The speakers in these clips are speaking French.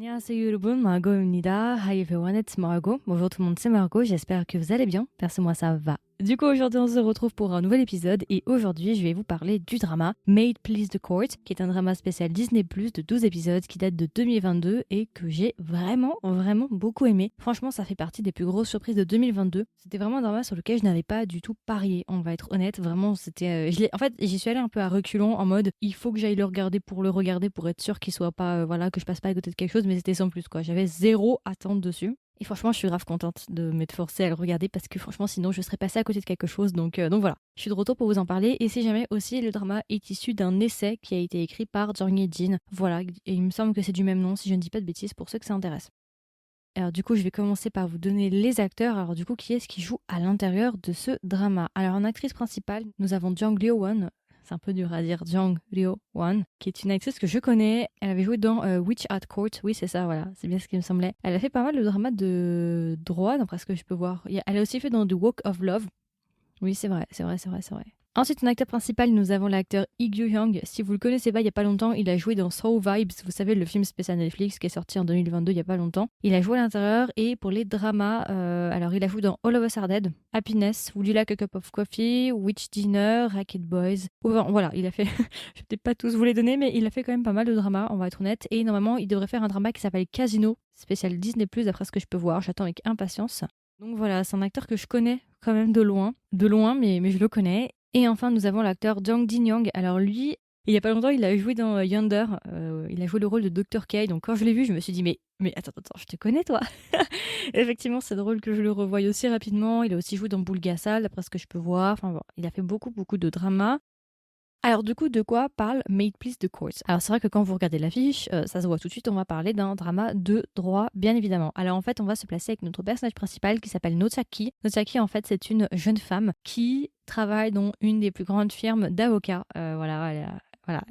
안녕하세요 여러분, Margot입니다. Hi everyone, it's Margot. Bonjour tout le monde, c'est Margot, j'espère que vous allez bien. Perso, moi ça va. Du coup, aujourd'hui on se retrouve pour un nouvel épisode et aujourd'hui je vais vous parler du drama Made Please the Court, qui est un drama spécial Disney+, de 12 épisodes qui date de 2022 et que j'ai vraiment beaucoup aimé. Franchement, ça fait partie des plus grosses surprises de 2022. C'était vraiment un drama sur lequel je n'avais pas du tout parié, on va être honnête. Vraiment, c'était... en fait, j'y suis allée un peu à reculons en mode il faut que j'aille le regarder pour être sûr qu'il soit pas... voilà, que je passe pas à côté de quelque chose, mais c'était sans plus quoi. J'avais zéro attente dessus. Et franchement, je suis grave contente de m'être forcée à le regarder parce que franchement, sinon, je serais passée à côté de quelque chose. Donc voilà, je suis de retour pour vous en parler. Et si jamais aussi, le drama est issu d'un essai qui a été écrit par Jang Ye-jin. Voilà, et il me semble que c'est du même nom, si je ne dis pas de bêtises, pour ceux que ça intéresse. Alors du coup, je vais commencer par vous donner les acteurs. Alors du coup, qui est-ce qui joue à l'intérieur de ce drama? Alors en actrice principale, nous avons Jang Lyo-won. C'est un peu dur à dire, Jang Lyo-won, qui est une actrice que je connais. Elle avait joué dans Witch at Court. Oui, c'est ça, voilà. C'est bien ce qui me semblait. Elle a fait pas mal de dramas de droit, d'après ce que je peux voir. Elle a aussi fait dans The Walk of Love. Oui, c'est vrai. Ensuite, en acteur principal, nous avons l'acteur Lee Gyu-hyung. Si vous le connaissez pas, il y a pas longtemps, il a joué dans Soul Vibes, vous savez, le film spécial Netflix qui est sorti en 2022, il y a pas longtemps. Il a joué à l'intérieur et pour les dramas, alors il a joué dans All of Us Are Dead, Happiness, Would You Like a Cup of Coffee, Witch Dinner, Racket Boys. Enfin, voilà, il a fait, je vais peut-être pas tous vous les donner, mais il a fait quand même pas mal de dramas, on va être honnête. Et normalement, il devrait faire un drama qui s'appelle Casino, spécial Disney+, d'après ce que je peux voir. J'attends avec impatience. Donc voilà, c'est un acteur que je connais quand même de loin, mais je le connais. Et enfin, nous avons l'acteur Jang Jin-young. Alors lui, il y a pas longtemps, il a joué dans Yonder. Il a joué le rôle de Dr. K. Donc quand je l'ai vu, je me suis dit, mais attends, je te connais toi. Effectivement, c'est drôle que je le revoie aussi rapidement. Il a aussi joué dans Bulgasal, d'après ce que je peux voir. Enfin bon, il a fait beaucoup de dramas. Alors du coup, de quoi parle Made Please the Court? Alors c'est vrai que quand vous regardez l'affiche, ça se voit tout de suite, on va parler d'un drama de droit, bien évidemment. Alors en fait, on va se placer avec notre personnage principal qui s'appelle Notsaki. Notsaki, en fait, c'est une jeune femme qui travaille dans une des plus grandes firmes d'avocats. Voilà.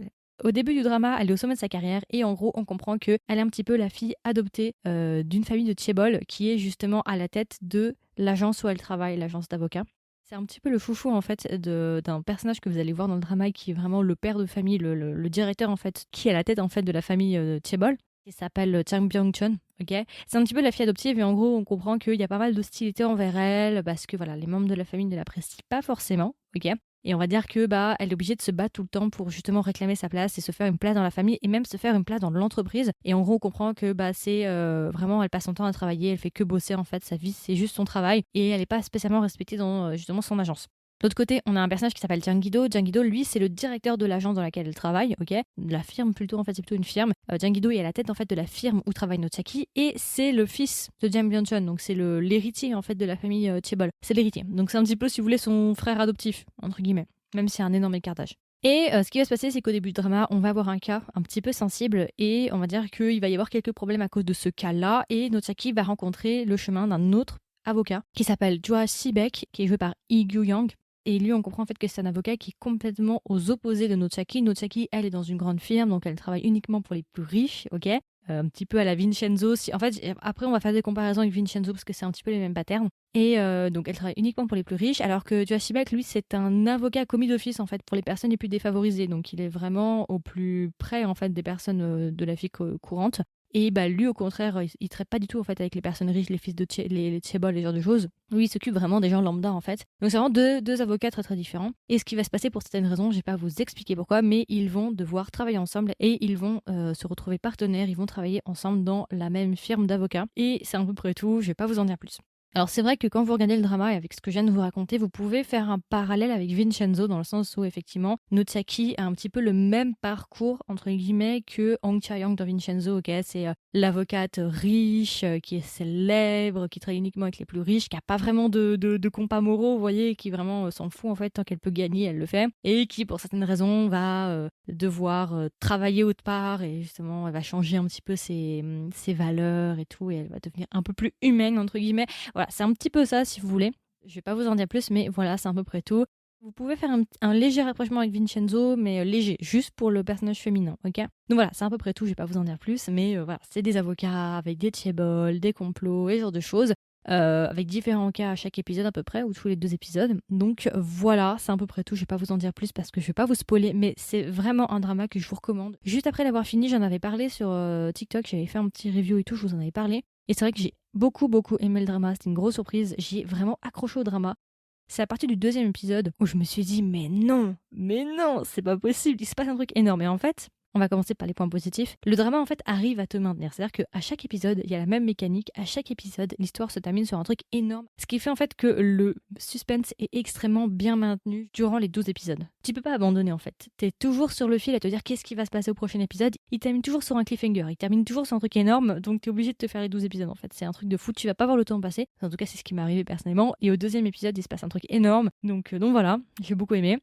Au début du drama, elle est au sommet de sa carrière et en gros, on comprend qu'elle est un petit peu la fille adoptée d'une famille de Chaebol qui est justement à la tête de l'agence où elle travaille, l'agence d'avocats. C'est un petit peu le chouchou en fait d'un personnage que vous allez voir dans le drama qui est vraiment le père de famille, le directeur en fait, qui est à la tête en fait de la famille Chaebol, qui s'appelle Chang Byung-chun. Ok, c'est un petit peu la fille adoptive et en gros on comprend qu'il y a pas mal d'hostilité envers elle parce que voilà les membres de la famille ne l'apprécient pas forcément. Ok. Et on va dire que elle est obligée de se battre tout le temps pour justement réclamer sa place et se faire une place dans la famille et même se faire une place dans l'entreprise. Et en gros, on comprend que c'est vraiment, elle passe son temps à travailler, elle fait que bosser en fait, sa vie c'est juste son travail et elle n'est pas spécialement respectée dans justement son agence. De l'autre côté, on a un personnage qui s'appelle Jang-gi-do. Jang-gi-do, lui, c'est le directeur de l'agence dans laquelle elle travaille, ok, de la firme plutôt, en fait, c'est plutôt une firme. Jang-gi-do est à la tête en fait de la firme où travaille Notsaki et c'est le fils de Jang Byung-chun, donc c'est l'héritier en fait de la famille Chaebol. C'est l'héritier. Donc c'est un petit peu, si vous voulez, son frère adoptif entre guillemets, même s'il y a un énorme écart d'âge. Et ce qui va se passer, c'est qu'au début du drama, on va avoir un cas un petit peu sensible et on va dire qu'il va y avoir quelques problèmes à cause de ce cas-là et Notsaki va rencontrer le chemin d'un autre avocat qui s'appelle Joa Sibek, qui est joué par Lee Gyu-hyung. Et lui, on comprend en fait que c'est un avocat qui est complètement aux opposés de Notsaki. Notsaki, elle est dans une grande firme, donc elle travaille uniquement pour les plus riches, ok, un petit peu à la Vincenzo. En fait, après, on va faire des comparaisons avec Vincenzo parce que c'est un petit peu les mêmes patterns. Et donc, elle travaille uniquement pour les plus riches, alors que Joa Sibek, lui, c'est un avocat commis d'office en fait pour les personnes les plus défavorisées. Donc, il est vraiment au plus près en fait des personnes de la vie courante. Et lui, au contraire, il traite pas du tout en fait avec les personnes riches, les fils de les Chaebol, les genres de choses. Lui, il s'occupe vraiment des gens lambda en fait. Donc c'est vraiment deux avocats très différents. Et ce qui va se passer pour certaines raisons, je vais pas vous expliquer pourquoi, mais ils vont devoir travailler ensemble et ils vont se retrouver partenaires. Ils vont travailler ensemble dans la même firme d'avocats. Et c'est à peu près tout. Je vais pas vous en dire plus. Alors c'est vrai que quand vous regardez le drama et avec ce que je viens de vous raconter, vous pouvez faire un parallèle avec Vincenzo dans le sens où effectivement Notsaki a un petit peu le même parcours entre guillemets que Hong Cha-young dans Vincenzo. Ok, c'est l'avocate riche qui est célèbre, qui travaille uniquement avec les plus riches, qui a pas vraiment de compas moraux, vous voyez, qui vraiment s'en fout en fait tant qu'elle peut gagner, elle le fait, et qui pour certaines raisons va devoir travailler autre part et justement elle va changer un petit peu ses valeurs et tout et elle va devenir un peu plus humaine entre guillemets. Voilà, c'est un petit peu ça si vous voulez. Je vais pas vous en dire plus, mais voilà, c'est à peu près tout. Vous pouvez faire un léger rapprochement avec Vincenzo, mais léger, juste pour le personnage féminin, ok? Donc voilà, c'est à peu près tout, je vais pas vous en dire plus, mais voilà, c'est des avocats avec des Chaebol, des complots et ce genre de choses. avec différents cas à chaque épisode à peu près, ou tous les 2 épisodes. Donc voilà, c'est à peu près tout. Je vais pas vous en dire plus parce que je vais pas vous spoiler, mais c'est vraiment un drama que je vous recommande. Juste après l'avoir fini, j'en avais parlé sur TikTok, j'avais fait un petit review et tout, je vous en avais parlé. Et c'est vrai que j'ai beaucoup, beaucoup aimé le drama, c'était une grosse surprise. J'ai vraiment accroché au drama. C'est à partir du 2e épisode où je me suis dit, mais non, c'est pas possible, il se passe un truc énorme. Et en fait, on va commencer par les points positifs. Le drama, en fait, arrive à te maintenir. C'est-à-dire qu'à chaque épisode, il y a la même mécanique. À chaque épisode, l'histoire se termine sur un truc énorme. Ce qui fait en fait que le suspense est extrêmement bien maintenu durant les 12 épisodes. Tu peux pas abandonner en fait. T'es toujours sur le fil à te dire qu'est-ce qui va se passer au prochain épisode. Il termine toujours sur un cliffhanger. Il termine toujours sur un truc énorme. Donc t'es obligé de te faire les 12 épisodes en fait. C'est un truc de fou. Tu vas pas voir le temps passer. En tout cas, c'est ce qui m'est arrivé personnellement. Et au 2e épisode, il se passe un truc énorme. Donc voilà, j'ai beaucoup aimé.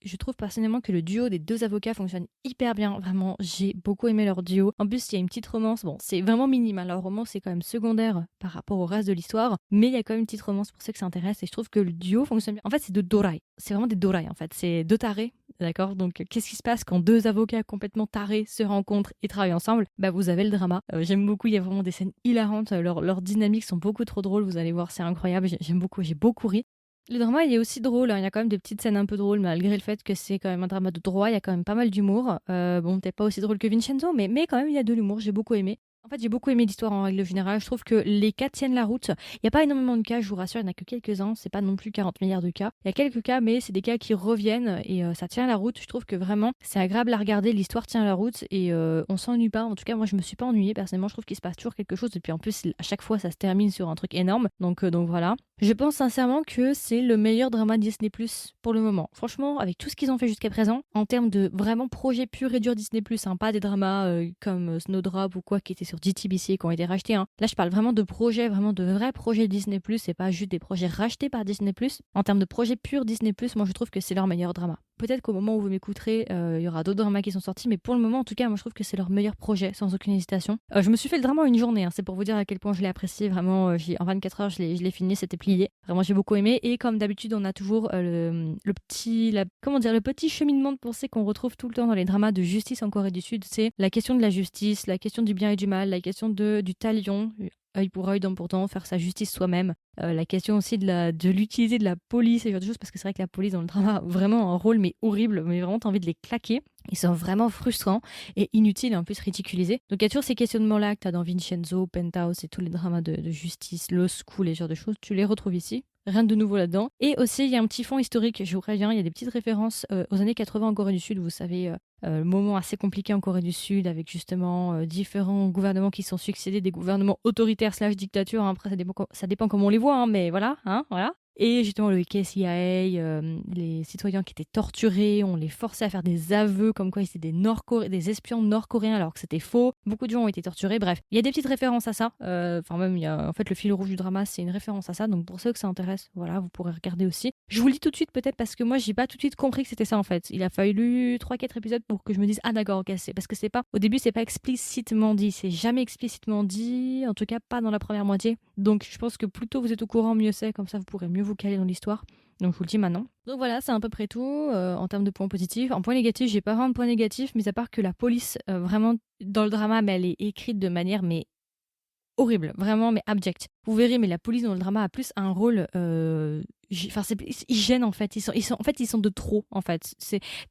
Je trouve personnellement que le duo des 2 avocats fonctionne hyper bien. Vraiment, j'ai beaucoup aimé leur duo. En plus, il y a une petite romance. Bon, c'est vraiment minime. Leur romance, c'est quand même secondaire par rapport au reste de l'histoire. Mais il y a quand même une petite romance pour ceux que ça intéresse. Et je trouve que le duo fonctionne bien. En fait, c'est de dorai. C'est vraiment des dorai, en fait. C'est 2 tarés. D'accord. Donc, qu'est-ce qui se passe quand 2 avocats complètement tarés se rencontrent et travaillent ensemble? Bah, vous avez le drama. J'aime beaucoup. Il y a vraiment des scènes hilarantes. Leurs dynamiques sont beaucoup trop drôles. Vous allez voir, c'est incroyable. J'aime beaucoup. J'ai beaucoup ri. Le drama, il est aussi drôle, hein. Il y a quand même des petites scènes un peu drôles, malgré le fait que c'est quand même un drama de droit, il y a quand même pas mal d'humour. Bon, peut-être pas aussi drôle que Vincenzo, mais quand même, il y a de l'humour, j'ai beaucoup aimé. En fait, j'ai beaucoup aimé l'histoire en règle générale. Je trouve que les cas tiennent la route. Il n'y a pas énormément de cas, je vous rassure, il n'y en a que quelques-uns. C'est pas non plus 40 milliards de cas. Il y a quelques cas, mais c'est des cas qui reviennent et ça tient la route. Je trouve que vraiment, c'est agréable à regarder. L'histoire tient la route et on s'ennuie pas. En tout cas, moi, je me suis pas ennuyée. Personnellement, je trouve qu'il se passe toujours quelque chose. Et puis en plus, à chaque fois, ça se termine sur un truc énorme. Donc voilà. Je pense sincèrement que c'est le meilleur drama Disney Plus pour le moment. Franchement, avec tout ce qu'ils ont fait jusqu'à présent, en termes de vraiment projet pur et dur Disney Plus, hein, pas des dramas comme Snowdrop ou quoi qui étaient sur GTBC qui ont été rachetés. Hein. Là, je parle vraiment de projets, vraiment de vrais projets Disney Plus et pas juste des projets rachetés par Disney Plus. En termes de projet pur Disney Plus, moi je trouve que c'est leur meilleur drama. Peut-être qu'au moment où vous m'écouterez, il y aura d'autres dramas qui sont sortis, mais pour le moment, en tout cas, moi je trouve que c'est leur meilleur projet, sans aucune hésitation. Je me suis fait le drama en une journée, hein, c'est pour vous dire à quel point je l'ai apprécié. Vraiment, en 24 heures, je l'ai fini, c'était plié. Vraiment, j'ai beaucoup aimé. Et comme d'habitude, on a toujours le petit cheminement de pensée qu'on retrouve tout le temps dans les dramas de justice en Corée du Sud. C'est la question de la justice, la question du bien et du mal, la question du talion. Œil pour œil, dent pour dent, faire sa justice soi-même. La question aussi de l'utiliser de la police et ce genre de choses, parce que c'est vrai que la police dans le drama a vraiment un rôle mais horrible, mais vraiment t'as envie de les claquer. Ils sont vraiment frustrants et inutiles et en plus ridiculisés. Donc il y a toujours ces questionnements-là que t'as dans Vincenzo, Penthouse et tous les dramas de justice, Law School et ce genre de choses, tu les retrouves ici. Rien de nouveau là-dedans. Et aussi, il y a un petit fond historique, je vous préviens, il y a des petites références aux années 80 en Corée du Sud, vous savez, le moment assez compliqué en Corée du Sud, avec justement différents gouvernements qui sont succédés, des gouvernements autoritaires slash dictature, hein. Après ça dépend comment on les voit, hein, mais voilà, hein, voilà. Et justement le KCIA, les citoyens qui étaient torturés, on les forçait à faire des aveux comme quoi ils étaient des espions nord-coréens alors que c'était faux. Beaucoup de gens ont été torturés. Bref, il y a des petites références à ça. Enfin même, il y a en fait le fil rouge du drama, c'est une référence à ça. Donc pour ceux que ça intéresse, voilà, vous pourrez regarder aussi. Je vous le dis tout de suite peut-être parce que moi j'ai pas tout de suite compris que c'était ça en fait. Il a fallu 3-4 épisodes pour que je me dise ah d'accord, ok, c'est parce que c'est pas au début c'est pas explicitement dit, c'est jamais explicitement dit, en tout cas pas dans la première moitié. Donc je pense que plus tôt vous êtes au courant, mieux c'est, comme ça vous pourrez mieux vous caler dans l'histoire. Donc je vous le dis maintenant. Donc voilà, c'est à peu près tout en termes de points positifs. En points négatifs, j'ai pas vraiment de points négatifs, mis à part que la police, vraiment dans le drama, mais elle est écrite de manière mais horrible, vraiment mais abject. Vous verrez, mais la police dans le drama a plus un rôle. Ils gênent en fait. Ils sont de trop en fait.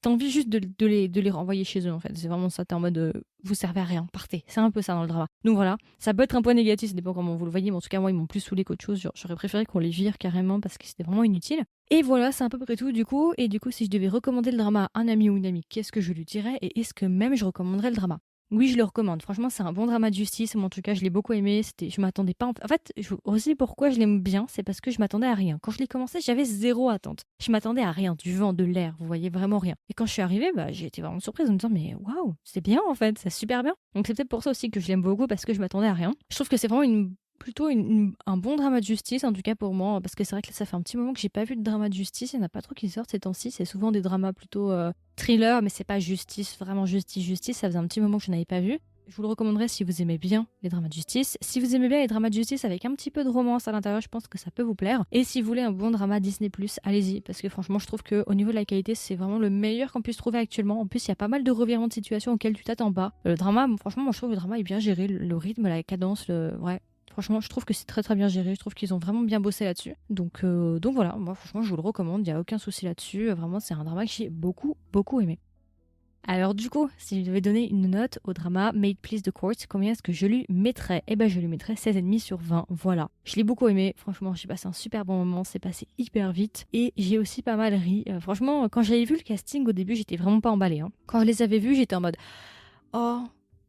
T'as envie juste de les renvoyer chez eux en fait. C'est vraiment ça. T'es en mode vous servez à rien, partez. C'est un peu ça dans le drama. Donc voilà, ça peut être un point négatif, ça dépend comment vous le voyez, mais en tout cas moi ils m'ont plus saoulé qu'autre chose. J'aurais préféré qu'on les vire carrément parce que c'était vraiment inutile. Et voilà, c'est à peu près tout du coup. Et du coup, si je devais recommander le drama à un ami ou une amie, qu'est-ce que je lui dirais et est-ce que même je recommanderais le drama? Oui, je le recommande. Franchement, c'est un bon drama de justice. Moi, en tout cas, je l'ai beaucoup aimé. Je m'attendais pas. En fait, aussi pourquoi je l'aime bien, c'est parce que je m'attendais à rien. Quand je l'ai commencé, j'avais zéro attente. Je m'attendais à rien, du vent, de l'air. Vous voyez vraiment rien. Et quand je suis arrivée, bah, j'ai été vraiment surprise en me disant mais waouh, c'est bien en fait, c'est super bien. Donc c'est peut-être pour ça aussi que je l'aime beaucoup parce que je m'attendais à rien. Je trouve que c'est vraiment plutôt un bon drama de justice, en tout cas pour moi, parce que c'est vrai que ça fait un petit moment que j'ai pas vu de drama de justice, il n'y en a pas trop qui sortent ces temps-ci, c'est souvent des dramas plutôt thriller, mais c'est pas justice, vraiment justice, ça faisait un petit moment que je n'avais pas vu. Je vous le recommanderais si vous aimez bien les dramas de justice. Si vous aimez bien les dramas de justice avec un petit peu de romance à l'intérieur, je pense que ça peut vous plaire. Et si vous voulez un bon drama Disney+, allez-y, parce que franchement, je trouve qu'au niveau de la qualité, c'est vraiment le meilleur qu'on puisse trouver actuellement. En plus, il y a pas mal de revirements de situation auxquels tu t'attends pas. Le drama, franchement, moi je trouve que le drama est bien géré, le rythme, la cadence, ouais. Franchement, je trouve que c'est très très bien géré. Je trouve qu'ils ont vraiment bien bossé là-dessus. Donc voilà, moi franchement, je vous le recommande. Il n'y a aucun souci là-dessus. Vraiment, c'est un drama que j'ai beaucoup beaucoup aimé. Alors du coup, si je devais donner une note au drama Made Please the Court, combien est-ce que je lui mettrais? Eh ben je lui mettrais 16,5 sur 20, voilà. Je l'ai beaucoup aimé, franchement j'ai passé un super bon moment, c'est passé hyper vite et j'ai aussi pas mal ri. Franchement, quand j'avais vu le casting au début, j'étais vraiment pas emballée, hein. Quand je les avais vus, j'étais en mode «Oh,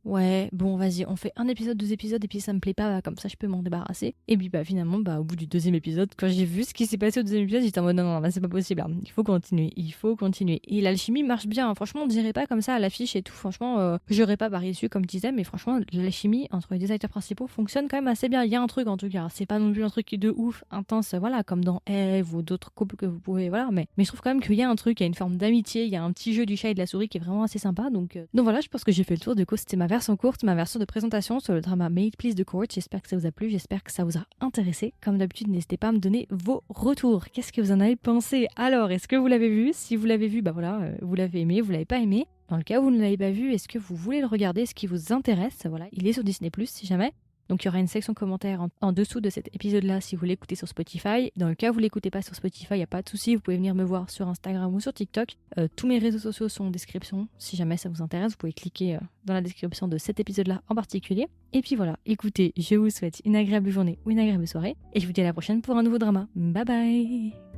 ouais, bon vas-y, on fait un épisode, 2 épisodes et puis ça me plaît pas, comme ça je peux m'en débarrasser». Et puis finalement, au bout du deuxième épisode, quand j'ai vu ce qui s'est passé au deuxième épisode, j'étais en mode non, là c'est pas possible, hein. Il faut continuer, il faut continuer. Et l'alchimie marche bien, hein. Franchement on dirait pas comme ça à l'affiche et tout, franchement, j'aurais pas parié dessus comme je disais, mais franchement l'alchimie entre les deux acteurs principaux fonctionne quand même assez bien. Il y a un truc en tout cas, c'est pas non plus un truc de ouf, intense, voilà, comme dans Eve ou d'autres couples que vous pouvez, voilà, mais je trouve quand même qu'il y a un truc, il y a une forme d'amitié, il y a un petit jeu du chat et de la souris qui est vraiment assez sympa, donc voilà, je pense que j'ai fait le tour. Du coup c'était ma version courte, ma version de présentation sur le drama Made Please the Court. J'espère que ça vous a plu, j'espère que ça vous a intéressé. Comme d'habitude, n'hésitez pas à me donner vos retours. Qu'est-ce que vous en avez pensé? Alors, est-ce que vous l'avez vu? Si vous l'avez vu, vous l'avez aimé, vous l'avez pas aimé. Dans le cas où vous ne l'avez pas vu, est-ce que vous voulez le regarder? Est-ce qui vous intéresse? Voilà, il est sur Disney+, si jamais. Donc il y aura une section commentaires en dessous de cet épisode-là si vous l'écoutez sur Spotify. Dans le cas où vous l'écoutez pas sur Spotify, il n'y a pas de souci, vous pouvez venir me voir sur Instagram ou sur TikTok. Tous mes réseaux sociaux sont en description. Si jamais ça vous intéresse, vous pouvez cliquer dans la description de cet épisode-là en particulier. Et puis voilà, écoutez, je vous souhaite une agréable journée ou une agréable soirée. Et je vous dis à la prochaine pour un nouveau drama. Bye bye!